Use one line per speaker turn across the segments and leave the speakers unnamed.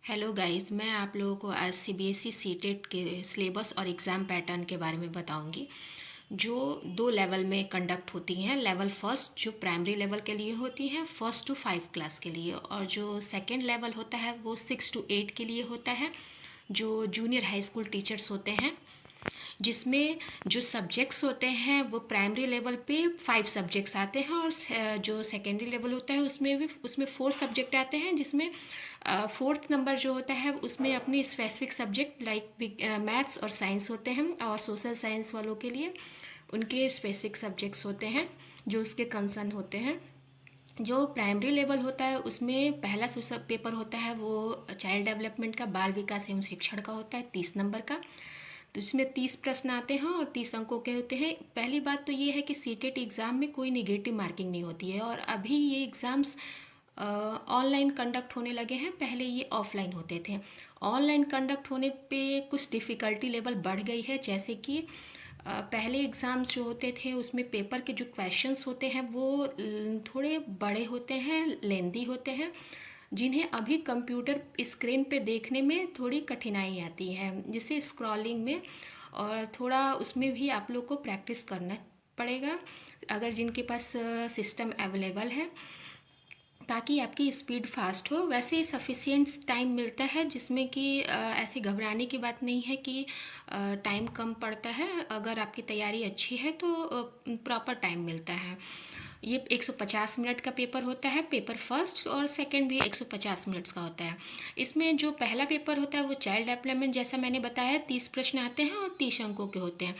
Hello guys, मैं आप लोगों को आज सीबीएसई सीटेट के सिलेबस और एग्ज़ाम पैटर्न के बारे में बताऊंगी जो दो लेवल में कंडक्ट होती हैं। लेवल फर्स्ट जो प्राइमरी लेवल के लिए होती हैं, 1st to 5 क्लास के लिए, और जो सेकंड लेवल होता है वो 6 to 8 के लिए होता है, जो जूनियर हाई स्कूल टीचर्स होते हैं। जिसमें जो सब्जेक्ट्स होते हैं वो प्राइमरी लेवल पे 5 सब्जेक्ट्स आते हैं, और जो सेकेंडरी लेवल होता है उसमें 4 सब्जेक्ट आते हैं, जिसमें फोर्थ नंबर जो होता है उसमें अपने स्पेसिफिक सब्जेक्ट लाइक मैथ्स और साइंस होते हैं, और सोशल साइंस वालों के लिए उनके स्पेसिफिक सब्जेक्ट्स होते हैं जो उसके कंसर्न होते हैं। जो प्राइमरी लेवल होता है उसमें पहला पेपर होता है वो चाइल्ड डेवलपमेंट का, बाल विकास एवं शिक्षण का होता है, 30 नंबर का। तो इसमें 30 प्रश्न आते हैं और 30 अंकों के होते हैं। पहली बात तो ये है कि सीटेट एग्ज़ाम में कोई निगेटिव मार्किंग नहीं होती है, और अभी ये एग्ज़ाम्स ऑनलाइन कंडक्ट होने लगे हैं। पहले ये ऑफलाइन होते थे। ऑनलाइन कंडक्ट होने पे कुछ डिफ़िकल्टी लेवल बढ़ गई है, जैसे कि पहले एग्ज़ाम्स जो होते थे उसमें पेपर के जो क्वेश्चंस होते हैं वो थोड़े बड़े होते हैं, लेंदी होते हैं, जिन्हें अभी कंप्यूटर स्क्रीन पे देखने में थोड़ी कठिनाई आती है, जिससे स्क्रॉलिंग में और थोड़ा उसमें भी आप लोग को प्रैक्टिस करना पड़ेगा, अगर जिनके पास सिस्टम अवेलेबल है, ताकि आपकी स्पीड फास्ट हो। वैसे सफिशिएंट टाइम मिलता है, जिसमें कि ऐसे घबराने की बात नहीं है कि टाइम कम पड़ता है। अगर आपकी तैयारी अच्छी है तो प्रॉपर टाइम मिलता है। ये 150 मिनट का पेपर होता है, पेपर फर्स्ट, और सेकंड भी 150 मिनट्स का होता है। इसमें जो पहला पेपर होता है वो चाइल्ड डेवलपमेंट, जैसा मैंने बताया, 30 प्रश्न आते हैं और 30 अंकों के होते हैं।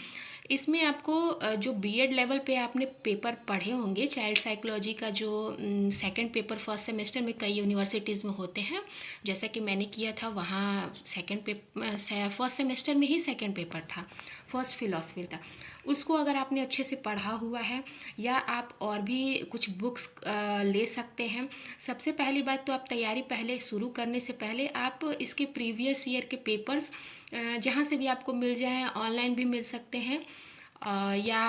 इसमें आपको जो बीएड लेवल पे आपने पेपर पढ़े होंगे, चाइल्ड साइकोलॉजी का जो सेकंड पेपर फर्स्ट सेमेस्टर में कई यूनिवर्सिटीज़ में होते हैं, जैसा कि मैंने किया था, वहाँ फर्स्ट सेमेस्टर में ही सेकंड पेपर था, फर्स्ट फिलॉसफी था। उसको अगर आपने अच्छे से पढ़ा हुआ है, या आप और भी कुछ बुक्स ले सकते हैं। सबसे पहली बात तो आप तैयारी पहले शुरू करने से पहले आप इसके प्रीवियस ईयर के पेपर्स जहाँ से भी आपको मिल जाए, ऑनलाइन भी मिल सकते हैं, या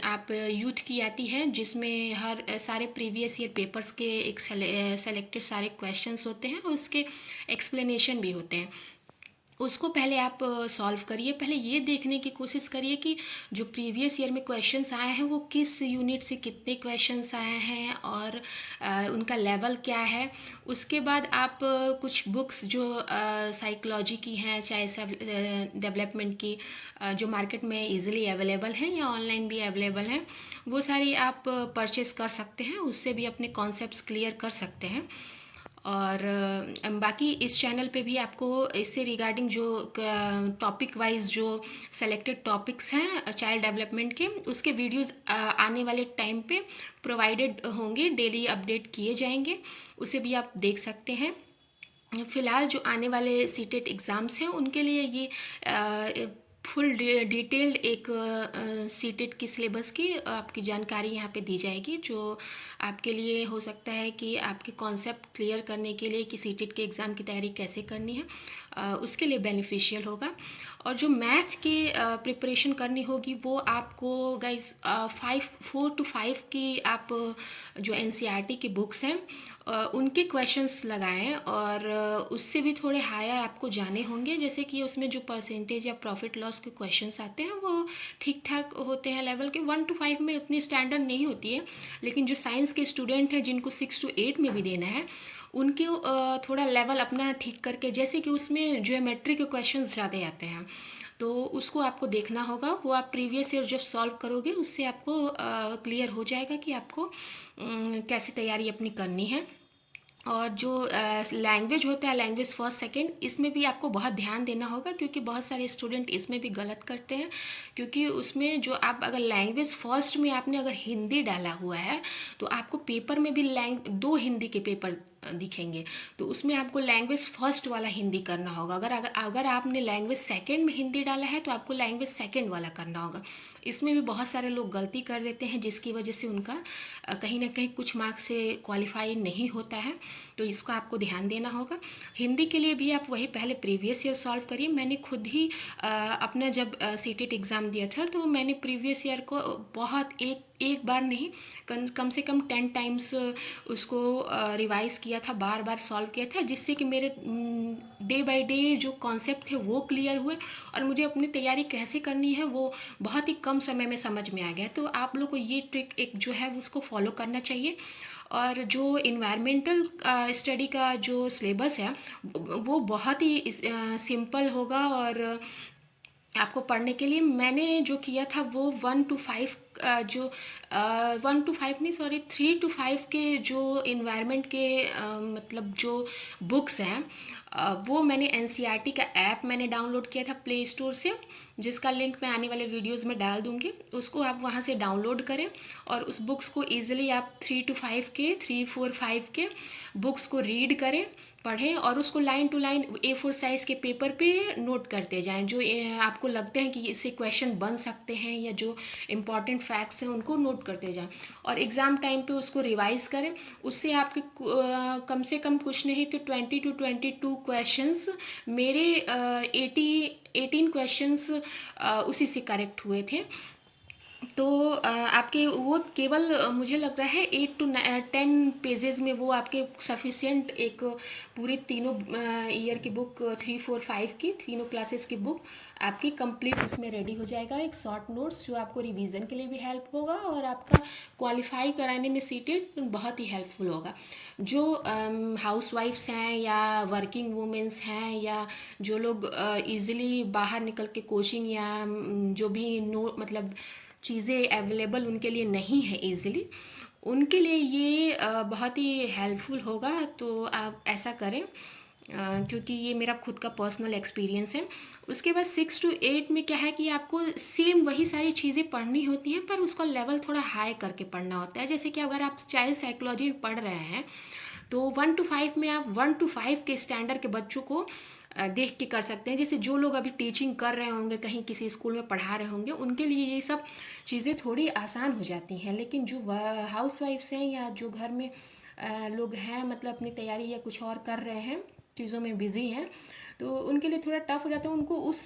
आप यूथ की आती है जिसमें हर सारे प्रीवियस ईयर पेपर्स के एक सेलेक्टेड सारे क्वेश्चंस होते हैं और उसके एक्सप्लेनेशन भी होते हैं। उसको पहले आप सॉल्व करिए। पहले ये देखने की कोशिश करिए कि जो प्रीवियस ईयर में क्वेश्चंस आए हैं वो किस यूनिट से कितने क्वेश्चंस आए हैं और उनका लेवल क्या है। उसके बाद आप कुछ बुक्स जो साइकोलॉजी की हैं, चाहे डेवलपमेंट की, जो मार्केट में इजीली अवेलेबल हैं या ऑनलाइन भी अवेलेबल हैं, वो सारी आप परचेस कर सकते हैं। उससे भी अपने कॉन्सेप्ट्स क्लियर कर सकते हैं। और बाकी इस चैनल पे भी आपको इससे रिगार्डिंग जो टॉपिक वाइज जो सेलेक्टेड टॉपिक्स हैं चाइल्ड डेवलपमेंट के, उसके वीडियोस आने वाले टाइम पे प्रोवाइडेड होंगे, डेली अपडेट किए जाएंगे, उसे भी आप देख सकते हैं। फ़िलहाल जो आने वाले सीटेट एग्ज़ाम्स हैं उनके लिए ये फुल डिटेल्ड एक सीटेट की सिलेबस की आपकी जानकारी यहाँ पे दी जाएगी, जो आपके लिए हो सकता है कि आपके कॉन्सेप्ट क्लियर करने के लिए कि सीटेट के एग्ज़ाम की तैयारी कैसे करनी है, उसके लिए बेनिफिशियल होगा। और जो मैथ की प्रिपरेशन करनी होगी वो आपको गाइज 4 to 5 की आप जो एनसीईआरटी की बुक्स हैं उनके क्वेश्चंस लगाएं, और उससे भी थोड़े हायर आपको जाने होंगे, जैसे कि उसमें जो परसेंटेज या प्रॉफिट लॉस के क्वेश्चंस आते हैं वो ठीक ठाक होते हैं लेवल के। 1 to 5 में उतनी स्टैंडर्ड नहीं होती है, लेकिन जो साइंस के स्टूडेंट हैं जिनको 6 to 8 में भी देना है, उनके थोड़ा लेवल अपना ठीक करके, जैसे कि उसमें ज्योमेट्री के क्वेश्चंस ज़्यादा आते हैं तो उसको आपको देखना होगा। वो आप प्रीवियस ईयर जब सॉल्व करोगे उससे आपको क्लियर हो जाएगा कि आपको कैसे तैयारी अपनी करनी है। और जो लैंग्वेज होता है, लैंग्वेज फर्स्ट सेकंड, इसमें भी आपको बहुत ध्यान देना होगा, क्योंकि बहुत सारे स्टूडेंट इसमें भी गलत करते हैं। क्योंकि उसमें जो आप अगर लैंग्वेज फर्स्ट में आपने अगर हिंदी डाला हुआ है तो आपको पेपर में भी 2 हिंदी के पेपर दिखेंगे, तो उसमें आपको लैंग्वेज फर्स्ट वाला हिंदी करना होगा। अगर आपने लैंग्वेज सेकंड में हिंदी डाला है तो आपको लैंग्वेज सेकंड वाला करना होगा। इसमें भी बहुत सारे लोग गलती कर देते हैं, जिसकी वजह से उनका कहीं ना कहीं कुछ मार्क्स से क्वालिफाई नहीं होता है, तो इसको आपको ध्यान देना होगा। हिंदी के लिए भी आप वही पहले प्रीवियस ईयर सॉल्व करिए। मैंने खुद ही अपना जब सीटेट एग्ज़ाम दिया था तो मैंने प्रीवियस ईयर को बहुत एक बार नहीं, कम से कम 10 टाइम्स उसको रिवाइज़ किया किया था, बार बार सॉल्व किया था, जिससे कि मेरे डे बाय डे जो कॉन्सेप्ट थे वो क्लियर हुए और मुझे अपनी तैयारी कैसे करनी है वो बहुत ही कम समय में समझ में आ गया। तो आप लोग को ये ट्रिक एक जो है उसको फॉलो करना चाहिए। और जो इन्वायरमेंटल स्टडी का जो सिलेबस है वो बहुत ही सिंपल होगा और आपको पढ़ने के लिए मैंने जो किया था वो 1 to 5 जो 1 to 5 नहीं, सॉरी 3 to 5 के जो इन्वायरमेंट के मतलब जो बुक्स हैं वो मैंने एनसीईआरटी का ऐप मैंने डाउनलोड किया था प्ले स्टोर से, जिसका लिंक मैं आने वाले वीडियोस में डाल दूंगी। उसको आप वहाँ से डाउनलोड करें और उस बुक्स को ईजिली आप 3 to 5 के 3, 4, 5 के बुक्स को रीड करें, पढ़ें और उसको line to line A4 size के पेपर पे नोट करते जाएं। जो आपको लगते हैं कि इससे क्वेश्चन बन सकते हैं या जो इम्पॉर्टेंट फैक्ट्स हैं उनको नोट करते जाएं और एग्ज़ाम टाइम पे उसको रिवाइज़ करें। उससे आपके कम से कम कुछ नहीं तो 20 to 22 क्वेश्चंस मेरे 18 क्वेश्चंस उसी से करेक्ट हुए थे। तो आपके वो केवल मुझे लग रहा है 8 to 10 पेजेस में वो आपके सफिशिएंट एक पूरी तीनों ईयर की बुक 3, 4, 5 की तीनों क्लासेस की बुक आपकी कंप्लीट उसमें रेडी हो जाएगा। एक शॉर्ट नोट्स जो आपको रिवीजन के लिए भी हेल्प होगा और आपका क्वालिफाई कराने में सीटेड बहुत ही हेल्पफुल होगा। जो हाउस वाइफ्स हैं या वर्किंग वुमेंस हैं या जो लोग ईज़िली बाहर निकल के कोचिंग या जो भी मतलब चीज़ें अवेलेबल उनके लिए नहीं है ईज़िली, उनके लिए ये बहुत ही हेल्पफुल होगा। तो आप ऐसा करें क्योंकि ये मेरा खुद का पर्सनल एक्सपीरियंस है। उसके बाद 6 to 8 में क्या है कि आपको सेम वही सारी चीज़ें पढ़नी होती हैं पर उसका लेवल थोड़ा हाई करके पढ़ना होता है। जैसे कि अगर आप चाइल्ड साइकोलॉजी पढ़ रहे हैं तो 1 to 5 में आप 1 to 5 के स्टैंडर्ड के बच्चों को देख के कर सकते हैं। जैसे जो लोग अभी टीचिंग कर रहे होंगे, कहीं किसी स्कूल में पढ़ा रहे होंगे, उनके लिए ये सब चीज़ें थोड़ी आसान हो जाती हैं। लेकिन जो हाउस वाइफ्स हैं या जो घर में लोग हैं मतलब अपनी तैयारी या कुछ और कर रहे हैं, चीज़ों में बिजी हैं, तो उनके लिए थोड़ा टफ हो जाता है। उनको उस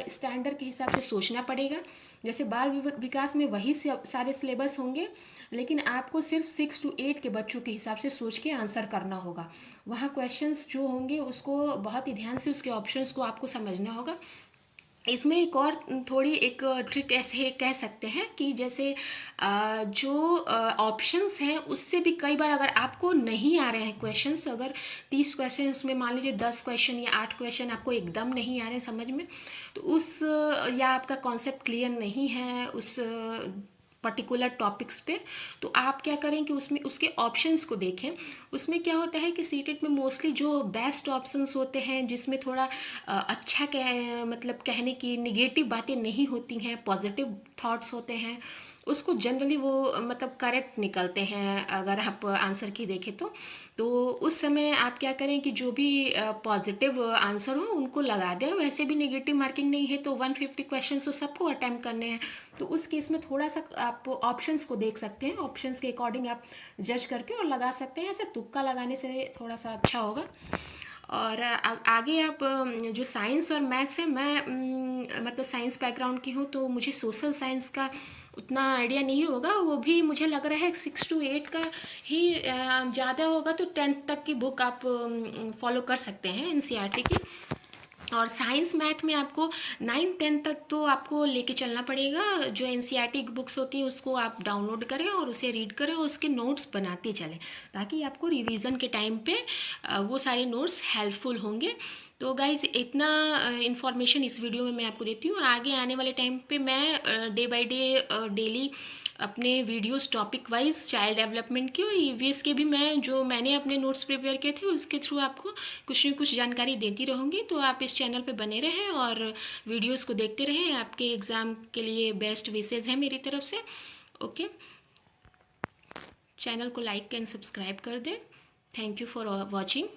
स्टैंडर्ड के हिसाब से सोचना पड़ेगा। जैसे बाल विकास में वही सारे सिलेबस होंगे लेकिन आपको सिर्फ 6 to 8 के बच्चों के हिसाब से सोच के आंसर करना होगा। वहाँ क्वेश्चंस जो होंगे उसको बहुत ही ध्यान से उसके ऑप्शंस को आपको समझना होगा। इसमें एक और थोड़ी एक ट्रिक ऐसे कह सकते हैं कि जैसे जो ऑप्शंस हैं उससे भी कई बार अगर आपको नहीं आ रहे हैं क्वेश्चंस, अगर 30 क्वेश्चंस में मान लीजिए 10 क्वेश्चन या 8 क्वेश्चन आपको एकदम नहीं आ रहे समझ में, तो उस या आपका कॉन्सेप्ट क्लियर नहीं है उस पर्टिकुलर टॉपिक्स पे, तो आप क्या करें कि उसमें उसके ऑप्शंस को देखें। उसमें क्या होता है कि सीटेट में मोस्टली जो बेस्ट ऑप्शंस होते हैं जिसमें थोड़ा अच्छा मतलब कहने की निगेटिव बातें नहीं होती हैं, पॉजिटिव थॉट्स होते हैं, उसको जनरली वो मतलब करेक्ट निकलते हैं अगर आप आंसर की देखें तो उस समय आप क्या करें कि जो भी पॉजिटिव आंसर हो उनको लगा दें। वैसे भी नेगेटिव मार्किंग नहीं है तो 150 क्वेश्चन तो सबको अटैम्प्ट करने हैं, तो उस केस में थोड़ा सा आप ऑप्शंस को देख सकते हैं, ऑप्शंस के अकॉर्डिंग आप जज करके और लगा सकते हैं। ऐसे तुक्का लगाने से थोड़ा सा अच्छा होगा। और आगे आप जो साइंस और मैथ्स है, मैं मतलब साइंस बैकग्राउंड की हूँ तो मुझे सोशल साइंस का उतना आइडिया नहीं होगा, वो भी मुझे लग रहा है 6 to 8 का ही ज़्यादा होगा। तो 10th तक की बुक आप फॉलो कर सकते हैं एनसीईआरटी की। और साइंस मैथ में आपको 9-10 तक तो आपको लेके चलना पड़ेगा। जो एनसीईआरटी की बुक्स होती हैं उसको आप डाउनलोड करें और उसे रीड करें और उसके नोट्स बनाते चलें ताकि आपको रिवीजन के टाइम पे वो सारे नोट्स हेल्पफुल होंगे। तो गाइज़ इतना इन्फॉर्मेशन इस वीडियो में मैं आपको देती हूँ। आगे आने वाले टाइम पे मैं डे बाय डे डेली अपने videos topic wise child development की और ईवीएस के भी मैंने अपने नोट्स प्रिपेयर किए थे उसके थ्रू आपको कुछ न कुछ जानकारी देती रहूँगी। तो आप इस चैनल पे बने रहें और वीडियोस को देखते रहें। आपके एग्ज़ाम के लिए बेस्ट विशेज़ है मेरी तरफ से। ओके, चैनल को लाइक एंड सब्सक्राइब कर दें। Thank you for watching.